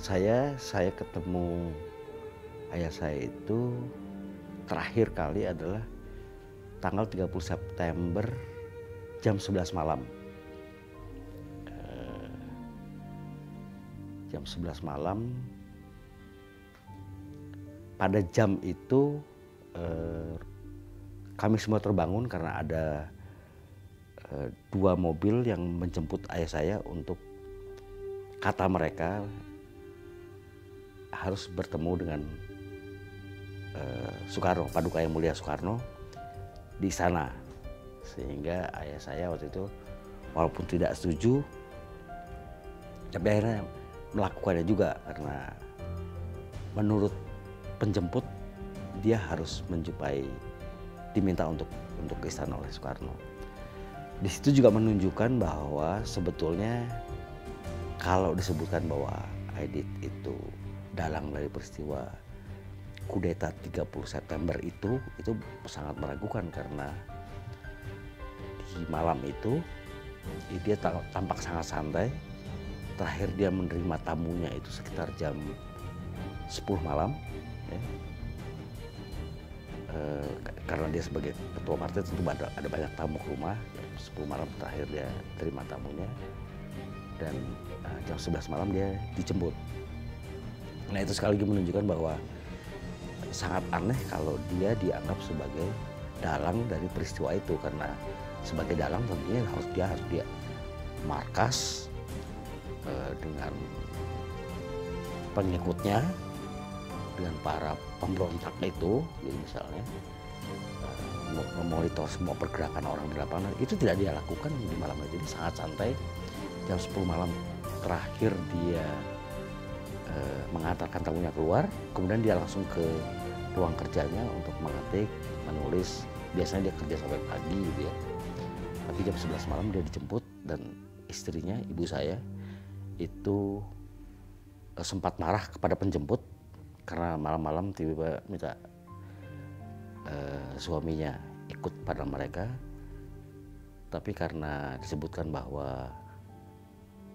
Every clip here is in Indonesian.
Seingat saya ketemu ayah saya itu terakhir kali adalah tanggal 30 September jam 11 malam. Jam 11 malam, pada jam itu kami semua terbangun karena ada dua mobil yang menjemput ayah saya untuk, kata mereka, harus bertemu dengan Soekarno, Paduka Yang Mulia Soekarno di sana. Sehingga ayah saya waktu itu walaupun tidak setuju, tapi akhirnya melakukannya juga karena menurut penjemput dia harus diminta untuk ke istana oleh Soekarno. Di situ juga menunjukkan bahwa sebetulnya kalau disebutkan bahwa Aidit itu dalang dari peristiwa kudeta 30 September itu sangat meragukan, karena di malam itu dia tampak sangat santai. Terakhir dia menerima tamunya itu sekitar jam 10 malam, ya. Karena dia sebagai ketua partai tentu ada banyak tamu ke rumah. Jam 10 malam terakhir dia terima tamunya, dan jam 11 malam dia dijemput. Nah, itu sekali lagi menunjukkan bahwa sangat aneh kalau dia dianggap sebagai dalang dari peristiwa itu, karena sebagai dalang tentunya harus dia markas dengan pengikutnya, dengan para pemberontak itu, jadi misalnya memonitor semua pergerakan orang di lapangan. Itu tidak dia lakukan di malam itu. Jadi sangat santai. Jam 10 malam terakhir dia mengantarkan tamunya keluar, kemudian dia langsung ke ruang kerjanya untuk mengetik, menulis. Biasanya dia kerja sampai pagi gitu ya. Tapi jam 11 malam dia dijemput, dan istrinya, ibu saya, itu sempat marah kepada penjemput karena malam-malam tiba-tiba minta suaminya ikut pada mereka. Tapi karena disebutkan bahwa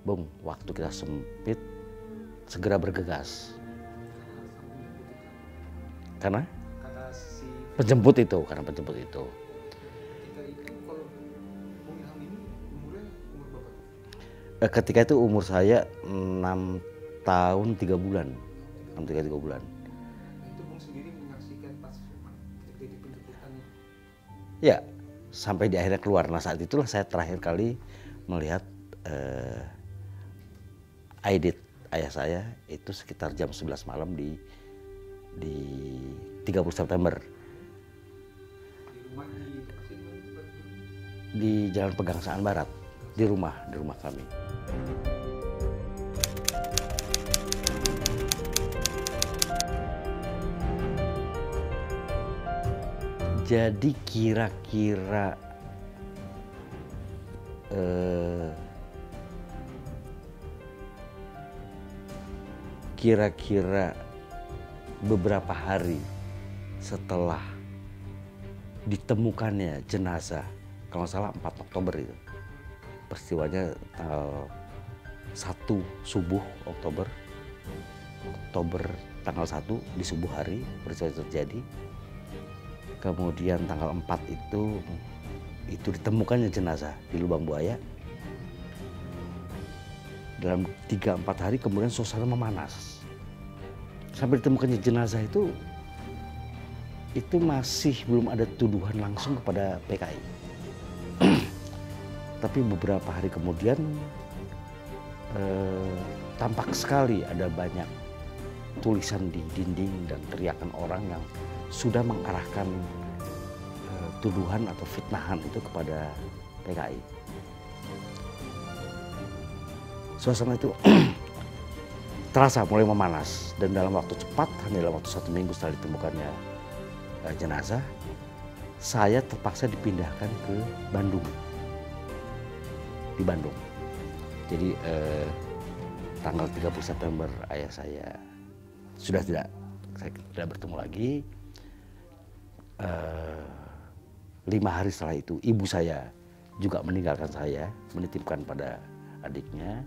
Bung, waktu kita sempit, segera bergegas. Karena penjemput itu. Ketika itu umur saya 6 tahun 3 bulan. 6 tahun 3 bulan. Itu Bung sendiri menyaksikan pas terjadi penjemputannya? Ya, sampai di akhirnya keluar. Nah, saat itulah saya terakhir kali melihat Aidit, ayah saya, itu sekitar jam 11 malam di 30 September. Di rumah di Jalan Pegangsaan Barat, di rumah kami. Jadi kira-kira beberapa hari setelah ditemukannya jenazah, kalau nggak salah 4 Oktober itu. Peristiwanya tanggal 1 subuh Oktober tanggal 1 di subuh hari peristiwa itu terjadi. Kemudian tanggal 4 itu ditemukannya jenazah di lubang buaya. Dalam 3-4 hari kemudian suasana memanas. Sampai ditemukannya jenazah itu masih belum ada tuduhan langsung kepada PKI. Tapi beberapa hari kemudian tampak sekali ada banyak tulisan di dinding dan teriakan orang yang sudah mengarahkan tuduhan atau fitnahan itu kepada PKI. Suasana itu terasa mulai memanas, dan dalam waktu cepat, hanya dalam waktu 1 minggu setelah ditemukannya jenazah, saya terpaksa dipindahkan ke Bandung. Di Bandung. Jadi tanggal 30 September ayah saya sudah tidak bertemu lagi. 5 hari setelah itu ibu saya juga meninggalkan saya, menitipkan pada adiknya.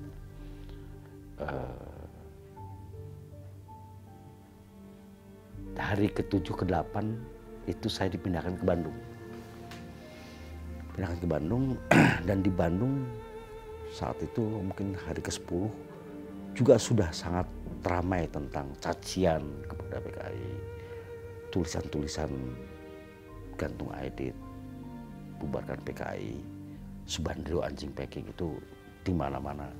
hari ke-7 ke-8 itu saya dipindahkan ke Bandung. Pindah ke Bandung dan di Bandung saat itu mungkin hari ke-10 juga sudah sangat ramai tentang cacian kepada PKI, tulisan-tulisan gantung Aidit, bubarkan PKI, Subandrio anjing packing itu di mana-mana,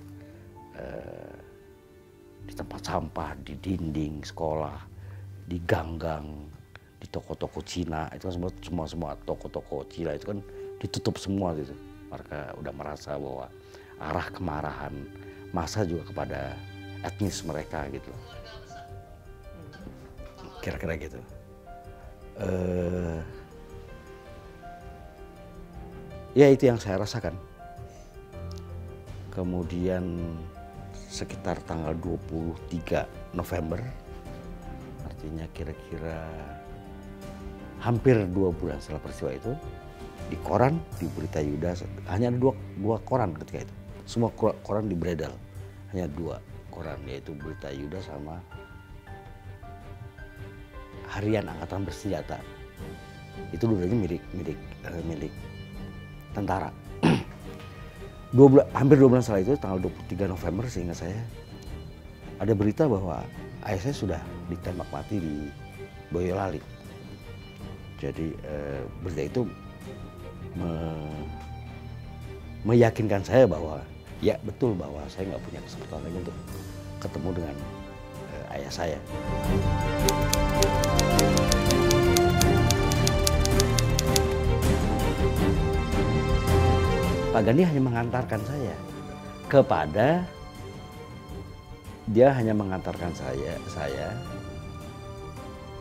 di tempat sampah, di dinding sekolah, di gang-gang, di toko-toko Cina, itu kan semua toko-toko Cina itu kan ditutup semua gitu. Mereka udah merasa bahwa arah kemarahan massa juga kepada etnis mereka gitu. Kira-kira gitu. Ya itu yang saya rasakan. Kemudian sekitar tanggal 23 November, artinya kira-kira hampir 2 bulan setelah peristiwa itu, di koran, di Berita Yuda, hanya ada dua koran ketika itu. Semua koran di Bredel, hanya 2 koran, yaitu Berita Yuda sama Harian Angkatan Bersenjata. Itu dulunya milik tentara. Hampir 2 bulan setelah itu, tanggal 23 November seingat saya, ada berita bahwa ayah saya sudah ditembak mati di Boyolali. Jadi berita itu meyakinkan saya bahwa ya betul bahwa saya nggak punya kesempatan lagi untuk ketemu dengan ayah saya. Pak Gandhi hanya mengantarkan saya kepada, dia hanya mengantarkan saya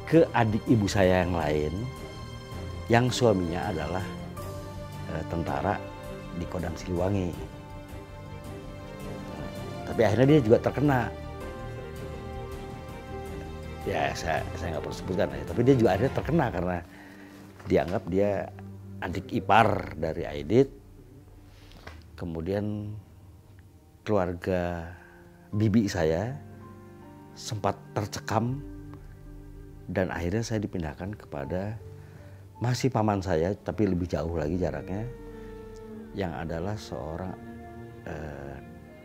ke adik ibu saya yang lain, yang suaminya adalah tentara di Kodam Siliwangi. Tapi akhirnya dia juga terkena. Ya saya nggak perlu sebutkan, tapi dia juga akhirnya terkena karena dianggap dia adik ipar dari Aidit. Kemudian keluarga bibi saya sempat tercekam dan akhirnya saya dipindahkan kepada masih paman saya, tapi lebih jauh lagi jaraknya, yang adalah seorang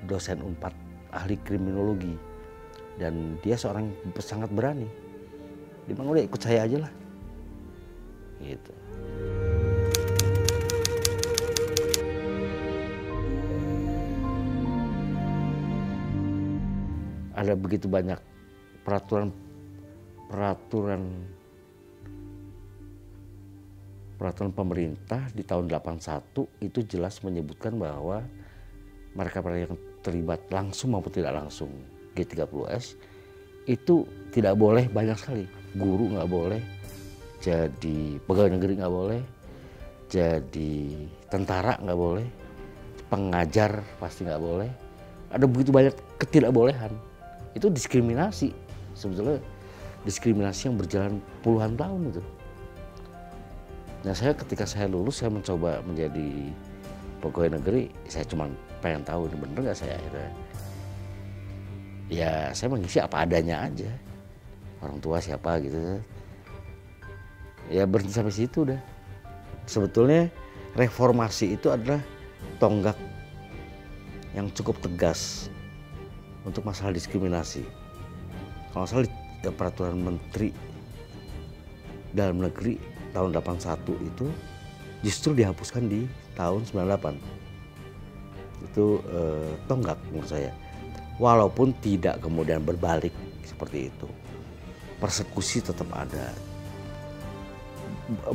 dosen Unpad ahli kriminologi, dan dia seorang sangat berani. Dia bilang udah ikut saya aja lah, gitu. Ada begitu banyak peraturan pemerintah di tahun 81 itu jelas menyebutkan bahwa mereka yang terlibat langsung maupun tidak langsung G30S itu tidak boleh, banyak sekali. Guru nggak boleh, jadi pegawai negeri nggak boleh, jadi tentara nggak boleh, pengajar pasti nggak boleh. Ada begitu banyak ketidakbolehan. Itu diskriminasi, sebetulnya diskriminasi yang berjalan puluhan tahun itu. Nah ketika saya lulus, saya mencoba menjadi pegawai negeri, saya cuma pengen tahu ini bener nggak saya akhirnya. Ya saya mengisi apa adanya aja, orang tua siapa gitu. Ya berhenti sampai situ udah. Sebetulnya reformasi itu adalah tonggak yang cukup tegas untuk masalah diskriminasi. Kalau salah peraturan Menteri Dalam Negeri tahun 81 itu justru dihapuskan di tahun 98. Itu tonggak menurut saya. Walaupun tidak kemudian berbalik seperti itu. Persekusi tetap ada.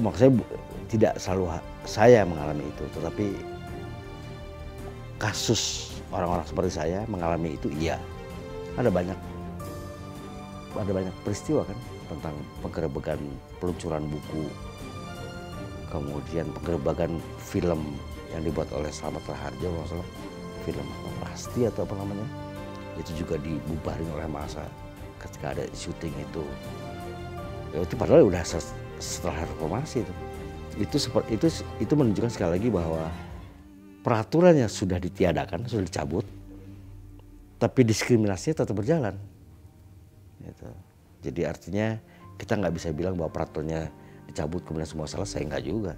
Maksudnya tidak selalu saya mengalami itu, tetapi kasus orang-orang seperti saya mengalami itu iya. Ada banyak peristiwa kan tentang penggerebekan peluncuran buku, kemudian penggerebekan film yang dibuat oleh Slamet Raharjo, masalah film Pasti atau apa namanya, itu juga dibubarin oleh massa ketika ada syuting itu. Ya itu padahal udah setelah reformasi itu. Itu menunjukkan sekali lagi bahwa peraturannya sudah ditiadakan, sudah dicabut, tapi diskriminasinya tetap berjalan. Gitu. Jadi artinya kita nggak bisa bilang bahwa peraturannya dicabut kemudian semua selesai, nggak juga.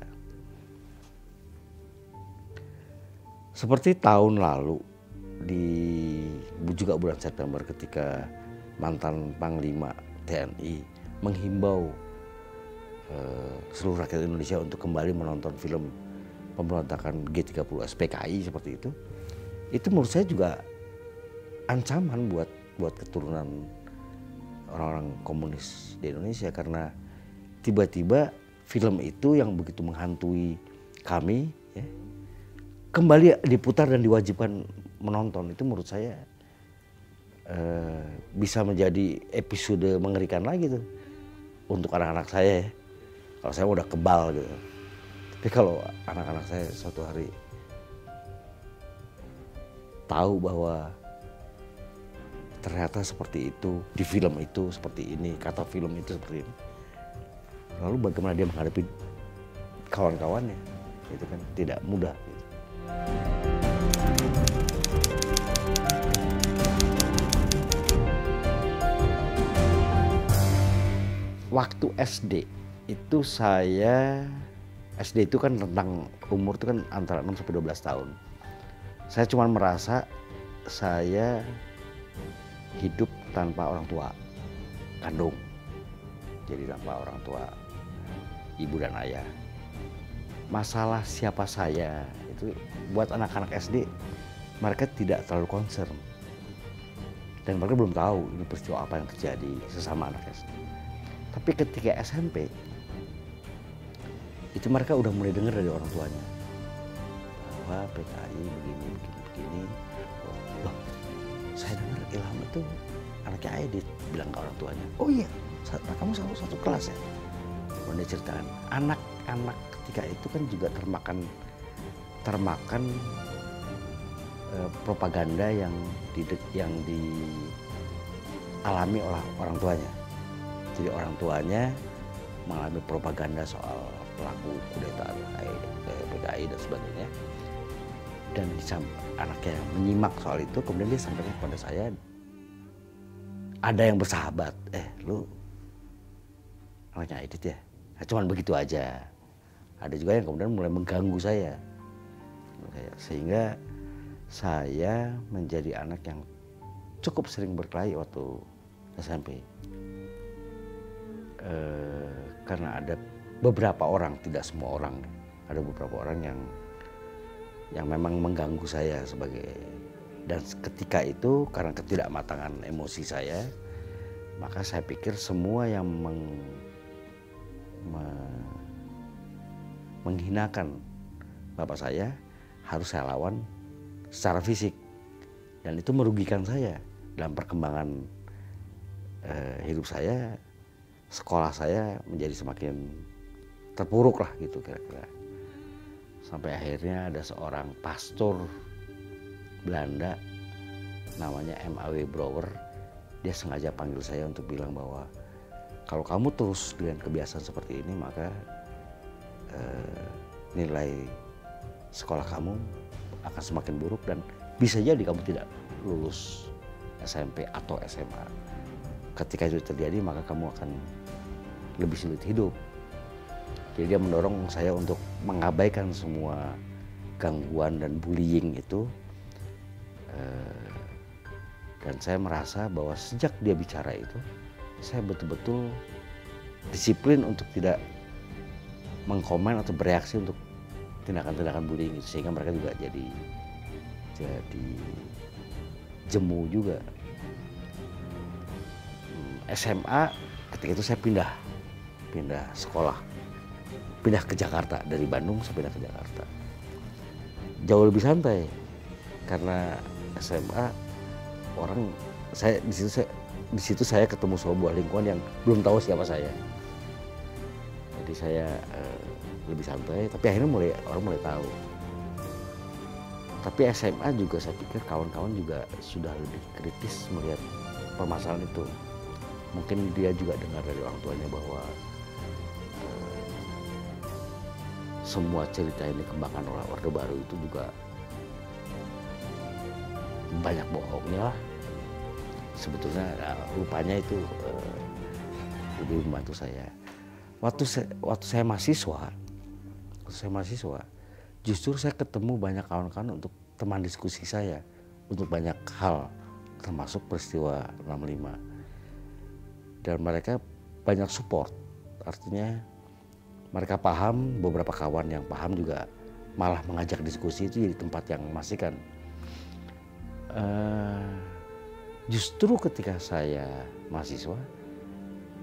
Seperti tahun lalu juga bulan September ketika mantan Panglima TNI menghimbau seluruh rakyat Indonesia untuk kembali menonton film pemberontakan G30S PKI seperti itu menurut saya juga ancaman buat keturunan orang-orang komunis di Indonesia, karena tiba-tiba film itu yang begitu menghantui kami ya, kembali diputar dan diwajibkan menonton. Itu menurut saya bisa menjadi episode mengerikan lagi tuh untuk anak-anak saya ya. Kalau saya udah kebal gitu, tapi kalau anak-anak saya suatu hari tahu bahwa ternyata seperti itu, di film itu seperti ini, kata film itu seperti ini, lalu bagaimana dia menghadapi kawan-kawannya, itu kan tidak mudah gitu. Waktu SD itu SD itu kan tentang umur itu kan antara 6 sampai 12 tahun. Saya cuma merasa saya hidup tanpa orang tua kandung. Jadi tanpa orang tua ibu dan ayah. Masalah siapa saya itu buat anak-anak SD mereka tidak terlalu concern. Dan mereka belum tahu ini peristiwa apa yang terjadi sesama anak SD. Tapi ketika SMP itu mereka udah mulai dengar dari orang tuanya bahwa PKI begini. Loh, saya dengar Ilham itu anaknya Aidit, bilang ke orang tuanya. Oh iya, kamu satu kelas ya. Kemudian dia ceritakan, anak-anak ketika itu kan juga termakan propaganda yang dialami oleh orang tuanya. Jadi orang tuanya mengalami propaganda soal pelaku kudeta PKI dan sebagainya, dan anaknya menyimak soal itu, kemudian dia sampaikan kepada saya, ada yang bersahabat, lu anaknya Aidit ya, nah, cuman begitu aja. Ada juga yang kemudian mulai mengganggu saya, sehingga saya menjadi anak yang cukup sering berkelahi waktu SMP. Karena ada beberapa orang, tidak semua orang, ada beberapa orang yang memang mengganggu saya dan ketika itu karena ketidakmatangan emosi saya, maka saya pikir semua yang menghinakan bapak saya harus saya lawan secara fisik, dan itu merugikan saya dalam perkembangan hidup saya. Sekolah saya menjadi semakin terpuruk lah gitu kira-kira. Sampai akhirnya ada seorang pastor Belanda namanya M.A.W. Brouwer. Dia sengaja panggil saya untuk bilang bahwa kalau kamu terus dengan kebiasaan seperti ini, maka nilai sekolah kamu akan semakin buruk dan bisa jadi kamu tidak lulus SMP atau SMA. Ketika itu terjadi, maka kamu akan lebih sulit hidup. Jadi dia mendorong saya untuk mengabaikan semua gangguan dan bullying itu. Dan saya merasa bahwa sejak dia bicara itu, saya betul-betul disiplin untuk tidak mengkomen atau bereaksi untuk tindakan-tindakan bullying itu, sehingga mereka juga jadi jemu juga. SMA ketika itu saya pindah sekolah, pindah ke Jakarta, dari Bandung saya pindah ke Jakarta. Jauh lebih santai karena SMA di situ saya ketemu sebuah lingkungan yang belum tahu siapa saya. Jadi saya lebih santai, tapi akhirnya orang mulai tahu. Tapi SMA juga saya pikir kawan-kawan juga sudah lebih kritis melihat permasalahan itu. Mungkin dia juga dengar dari orang tuanya bahwa semua cerita yang dikembangkan oleh Orde Baru itu juga banyak bohongnya lah. Sebetulnya rupanya itu lebih membantu saya. Waktu saya mahasiswa, justru saya ketemu banyak kawan-kawan untuk teman diskusi saya untuk banyak hal, termasuk peristiwa 65. Dan mereka banyak support, artinya mereka paham, beberapa kawan yang paham juga malah mengajak diskusi itu jadi tempat yang memastikan. Justru ketika saya mahasiswa,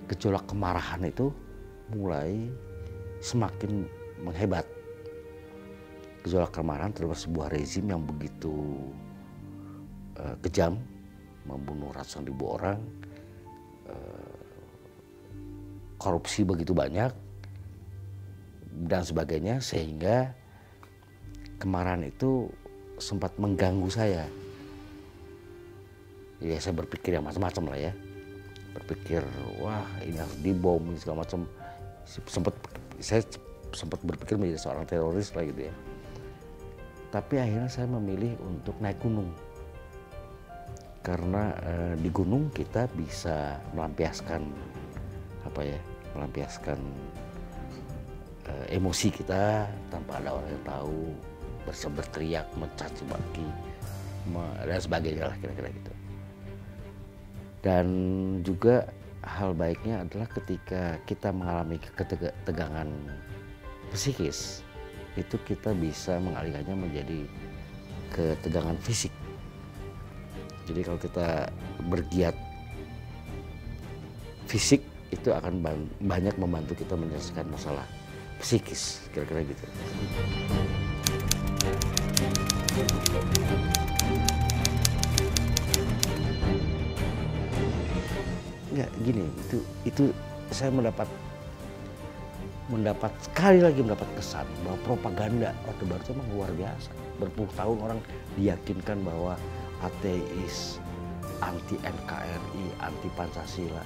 gejolak kemarahan itu mulai semakin menghebat. Gejolak kemarahan terhadap sebuah rezim yang begitu kejam, membunuh ratusan ribu orang, korupsi begitu banyak, dan sebagainya, sehingga kemarahan itu sempat mengganggu saya. Ya saya berpikir yang macam-macam lah ya. Berpikir, wah ini harus dibom, segala macam. Saya sempat berpikir menjadi seorang teroris lah gitu ya. Tapi akhirnya saya memilih untuk naik gunung. Karena di gunung kita bisa melampiaskan emosi kita tanpa ada orang yang tahu, berteriak, mencaci maki, dan sebagainya lah kira-kira gitu. Dan juga hal baiknya adalah ketika kita mengalami ketegangan psikis, itu kita bisa mengalihkannya menjadi ketegangan fisik. Jadi kalau kita bergiat fisik itu akan banyak membantu kita menyelesaikan masalah psikis, kira-kira gitu. Enggak, gini, itu saya mendapat sekali lagi mendapat kesan bahwa propaganda Orde Baru itu memang luar biasa. Berpuluh tahun orang diyakinkan bahwa ateis, anti NKRI, anti Pancasila.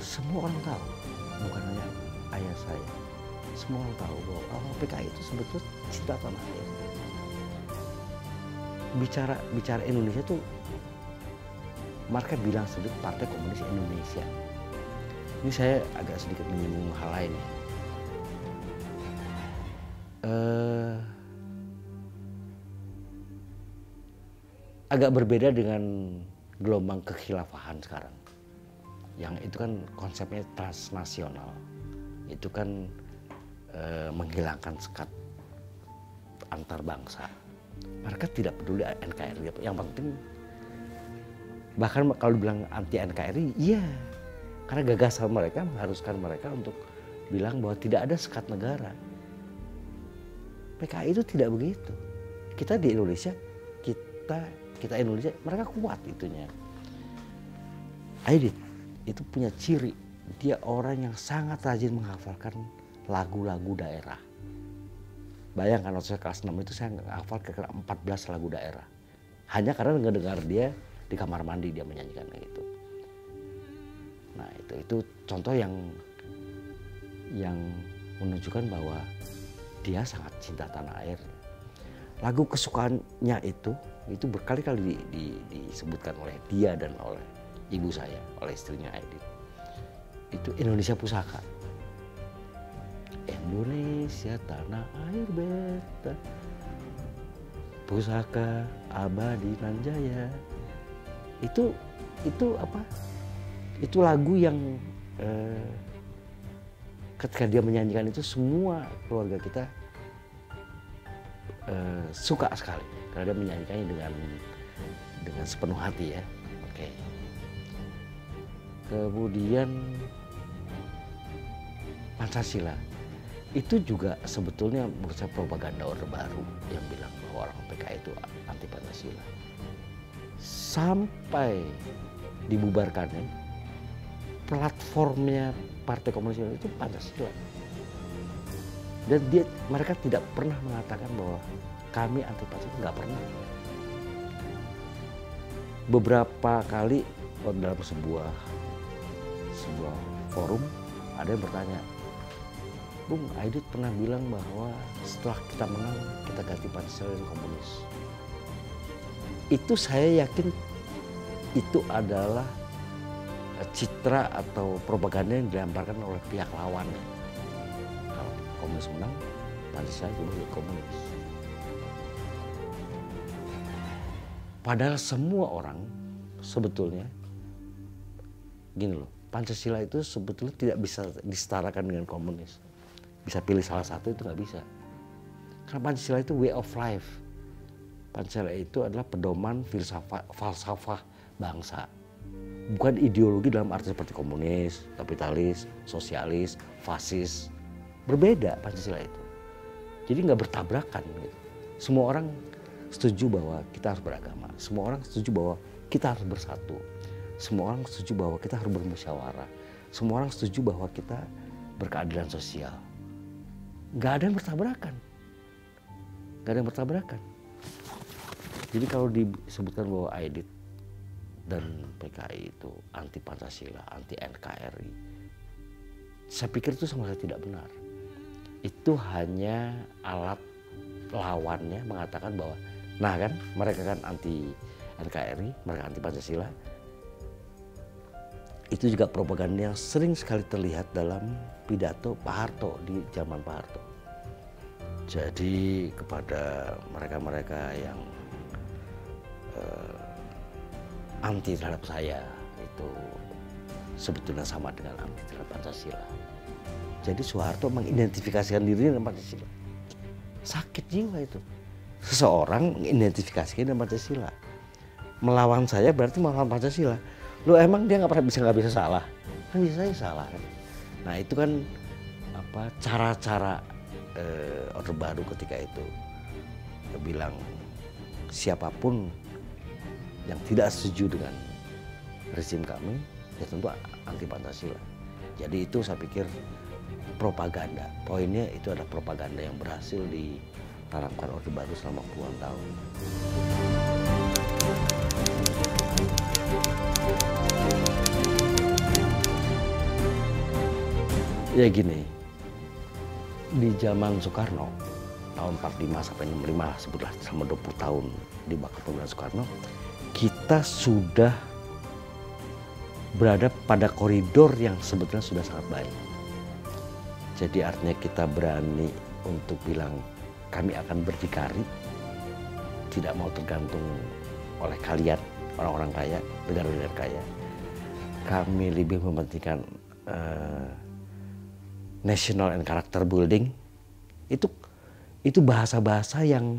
Semua orang tahu, bukan hanya ayah saya. Semua orang tahu bahwa orang PKI itu sebetulnya cinta tanah air. Bicara Indonesia tuh, mereka bilang sendiri Partai Komunis Indonesia. Ini saya agak sedikit menyinggung hal lain ya. Agak berbeda dengan gelombang kekhilafahan sekarang. Yang itu kan konsepnya transnasional. Itu kan menghilangkan sekat antar bangsa. Mereka tidak peduli NKRI. Yang penting, bahkan kalau dibilang anti NKRI, iya. Karena gagasan mereka mengharuskan mereka untuk bilang bahwa tidak ada sekat negara. PKI itu tidak begitu. Kita di Indonesia, kita Indonesia, mereka kuat itunya. Aidit itu punya ciri, dia orang yang sangat rajin menghafalkan lagu-lagu daerah. Bayangkan waktu saya kelas 6 itu saya menghafal kira-kira 14 lagu daerah. Hanya karena ngedengar dia di kamar mandi dia menyanyikan gitu. Nah itu contoh yang menunjukkan bahwa dia sangat cinta tanah air. Lagu kesukaannya itu berkali-kali disebutkan oleh dia dan oleh ibu saya, oleh istrinya Aidit. Itu Indonesia Pusaka. Indonesia tanah air beta, pusaka abadi nan jaya. Itu apa? Itu lagu yang ketika dia menyanyikan itu semua keluarga kita suka sekali karena dia menyanyikannya dengan sepenuh hati ya. Oke. Kemudian Pancasila itu juga sebetulnya menurut saya propaganda Orde Baru yang bilang bahwa orang PKI itu anti Pancasila. Sampai dibubarkannya platformnya Partai Komunis Indonesia itu Pancasila. Dan mereka tidak pernah mengatakan bahwa kami anti Pancasila, nggak pernah. Beberapa kali dalam sebuah forum ada yang bertanya, Bung, Aidit pernah bilang bahwa setelah kita menang kita ganti Pancasila dan komunis. Itu saya yakin itu adalah citra atau propaganda yang dilemparkan oleh pihak lawan. Kalau komunis menang, Pancasila itu menjadi komunis. Padahal semua orang sebetulnya, gini loh, Pancasila itu sebetulnya tidak bisa disetarakan dengan komunis. Bisa pilih salah satu itu nggak bisa. Karena Pancasila itu way of life. Pancasila itu adalah pedoman falsafah bangsa. Bukan ideologi dalam arti seperti komunis, kapitalis, sosialis, fasis. Berbeda Pancasila itu. Jadi nggak bertabrakan gitu. Semua orang setuju bahwa kita harus beragama. Semua orang setuju bahwa kita harus bersatu. Semua orang setuju bahwa kita harus bermusyawarah. Semua orang setuju bahwa kita berkeadilan sosial. Nggak ada yang bertabrakan. Nggak ada yang bertabrakan. Jadi kalau disebutkan bahwa Aidit dan PKI itu anti Pancasila, anti NKRI, saya pikir itu sama sekali tidak benar. Itu hanya alat lawannya mengatakan bahwa, nah kan mereka kan anti NKRI, mereka anti Pancasila. Itu juga propaganda yang sering sekali terlihat dalam pidato Pak Harto di zaman Pak Harto. Jadi kepada mereka-mereka yang anti terhadap saya itu sebetulnya sama dengan anti terhadap Pancasila. Jadi Soeharto mengidentifikasikan dirinya dengan Pancasila. Sakit jiwa itu. Seseorang mengidentifikasikan dengan Pancasila. Melawan saya berarti melawan Pancasila. Lo emang dia nggak bisa salah? Kan bisa saja salah kan. Nah itu kan apa cara-cara Orde Baru ketika itu. Dia bilang siapapun yang tidak setuju dengan rezim kami, ya tentu anti Pancasila. Jadi itu saya pikir propaganda. Poinnya itu adalah propaganda yang berhasil ditanamkan Orde Baru selama puluhan tahun. Ya gini, di zaman Soekarno, tahun 45 sampai 65, sebutlah selama 20 tahun di bawah kepemimpinan Soekarno, kita sudah berada pada koridor yang sebetulnya sudah sangat baik. Jadi artinya kita berani untuk bilang kami akan berdikari, tidak mau tergantung oleh kalian, orang-orang kaya, negara-negara kaya. Kami lebih mementingkan national and character building. Itu bahasa-bahasa yang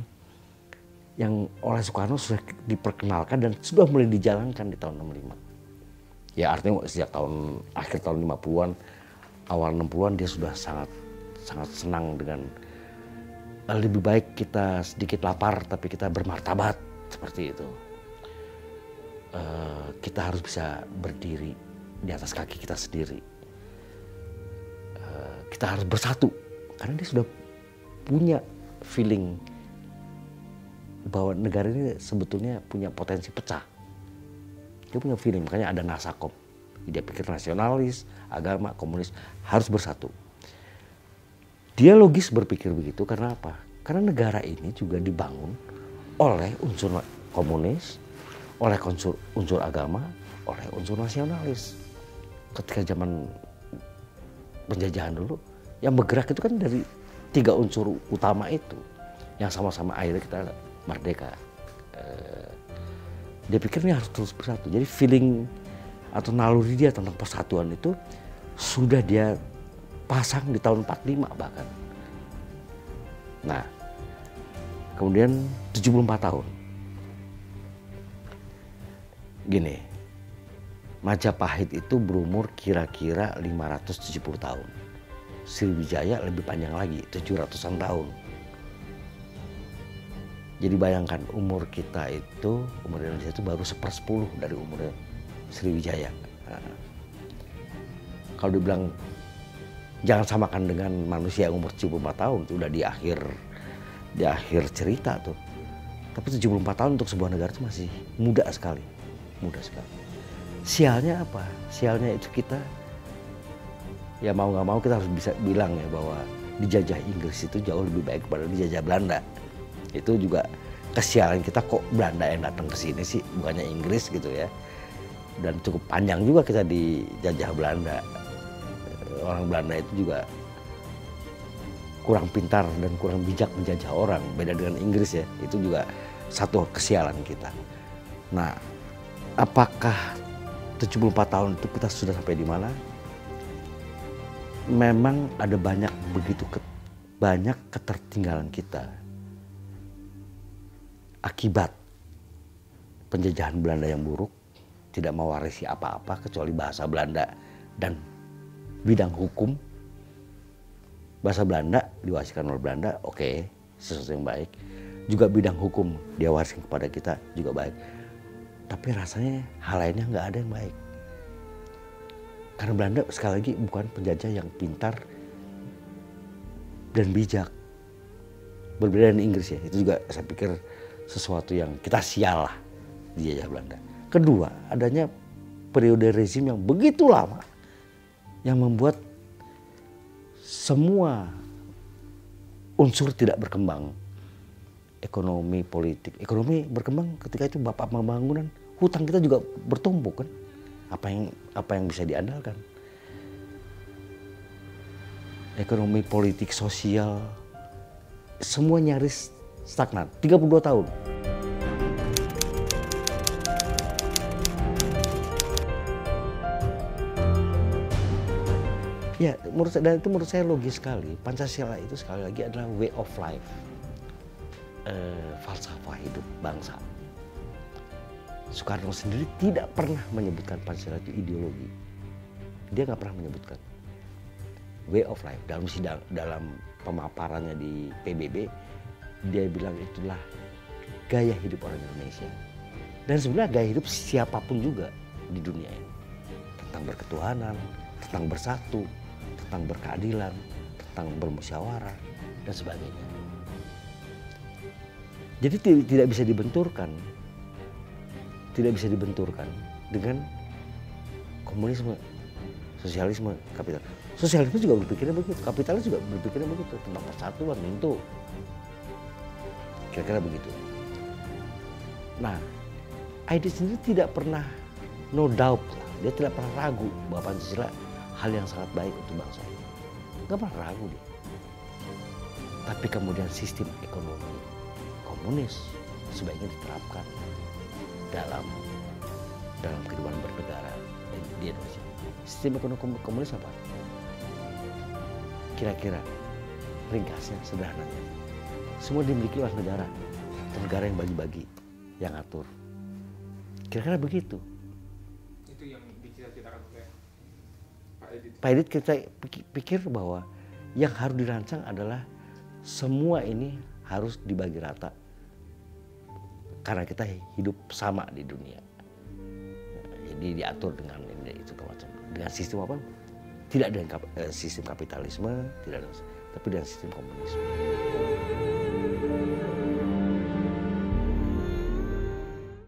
oleh Soekarno sudah diperkenalkan dan sudah mulai dijalankan di tahun 65. Ya artinya sejak akhir tahun 50-an, awal 60-an dia sudah sangat senang dengan lebih baik kita sedikit lapar tapi kita bermartabat seperti itu. Kita harus bisa berdiri di atas kaki kita sendiri. Kita harus bersatu karena dia sudah punya feeling bahwa negara ini sebetulnya punya potensi pecah. Dia punya feeling, makanya ada Nasakom. Dia pikir nasionalis, agama, komunis harus bersatu. Dia logis berpikir begitu karena apa? Karena negara ini juga dibangun oleh unsur komunis, oleh unsur agama, oleh unsur nasionalis. Ketika zaman penjajahan dulu, yang bergerak itu kan dari 3 unsur utama itu. Yang sama-sama akhirnya kita merdeka. Dia pikir ini harus terus bersatu. Jadi feeling atau naluri dia tentang persatuan itu sudah dia pasang di tahun 45 bahkan. Nah, kemudian 74 tahun. Gini, Majapahit itu berumur kira-kira 570 tahun. Sriwijaya lebih panjang lagi, 700-an tahun. Jadi bayangkan umur kita itu, umur Indonesia itu baru 1/10 dari umurnya Sriwijaya. Nah, kalau dibilang jangan samakan dengan manusia yang umur 74 tahun, itu udah di akhir cerita tuh. Tapi 74 tahun untuk sebuah negara itu masih muda sekali. Muda sekali. Sialnya apa? Sialnya itu kita, ya mau nggak mau kita harus bisa bilang ya bahwa dijajah Inggris itu jauh lebih baik daripada dijajah Belanda. Itu juga kesialan kita, kok Belanda yang datang ke sini sih, bukannya Inggris gitu ya. dan cukup panjang juga kita dijajah Belanda. Orang Belanda itu juga kurang pintar dan kurang bijak menjajah orang, beda dengan Inggris ya. Itu juga satu kesialan kita. Nah, apakah 74 tahun itu kita sudah sampai di mana? Memang ada banyak ketertinggalan kita akibat penjajahan Belanda yang buruk, tidak mewarisi apa-apa kecuali bahasa Belanda dan bidang hukum. Bahasa Belanda diwariskan oleh Belanda, oke, sesuatu yang baik. Juga bidang hukum dia wariskan kepada kita juga baik. Tapi rasanya hal lainnya nggak ada yang baik. Karena Belanda sekali lagi bukan penjajah yang pintar dan bijak. Berbeda dengan Inggris ya, itu juga saya pikir sesuatu yang kita sial lah dijajah Belanda. Kedua, adanya periode rezim yang begitu lama yang membuat semua unsur tidak berkembang. Ekonomi, politik. Ekonomi berkembang ketika itu bapak pembangunan, hutang kita juga bertumpuk kan. Apa yang bisa diandalkan? Ekonomi, politik, sosial, semua nyaris stagnan. 32 tahun. Ya, dan itu menurut saya logis sekali. Pancasila itu sekali lagi adalah way of life, falsafah hidup bangsa. Soekarno sendiri tidak pernah menyebutkan Pancasila itu ideologi. Dia nggak pernah menyebutkan way of life. Dalam pemaparannya di PBB, dia bilang itulah gaya hidup orang Indonesia. Dan sebenarnya gaya hidup siapapun juga di dunia ini. Tentang berketuhanan, tentang bersatu, tentang berkeadilan, tentang bermusyawarah, dan sebagainya. Jadi tidak bisa dibenturkan dengan komunisme, sosialisme, kapitalis. Sosialisme juga berpikirnya begitu, kapitalis juga berpikirnya begitu, tentang persatuan itu. Kira-kira begitu. Nah, Aidit sendiri tidak pernah, no doubt, dia tidak pernah ragu bahwa Pancasila hal yang sangat baik untuk bangsa ini. Nggak pernah ragu dia. Tapi kemudian sistem ekonomi komunis sebaiknya diterapkan dalam kehidupan bernegara di Indonesia. Sistem ekonomi komunis apa? Kira-kira ringkasnya, sederhananya. Semua dimiliki oleh negara. Negara yang bagi-bagi, yang atur. Kira-kira begitu. Itu yang dicita-citakan oleh Pak Aidit kita pikir bahwa yang harus dirancang adalah semua ini harus dibagi rata. Karena kita hidup sama di dunia. Jadi diatur dengan ini itu macam. Dengan sistem apa? Tidak dengan sistem kapitalisme, tidak dengan, tapi dengan sistem komunisme.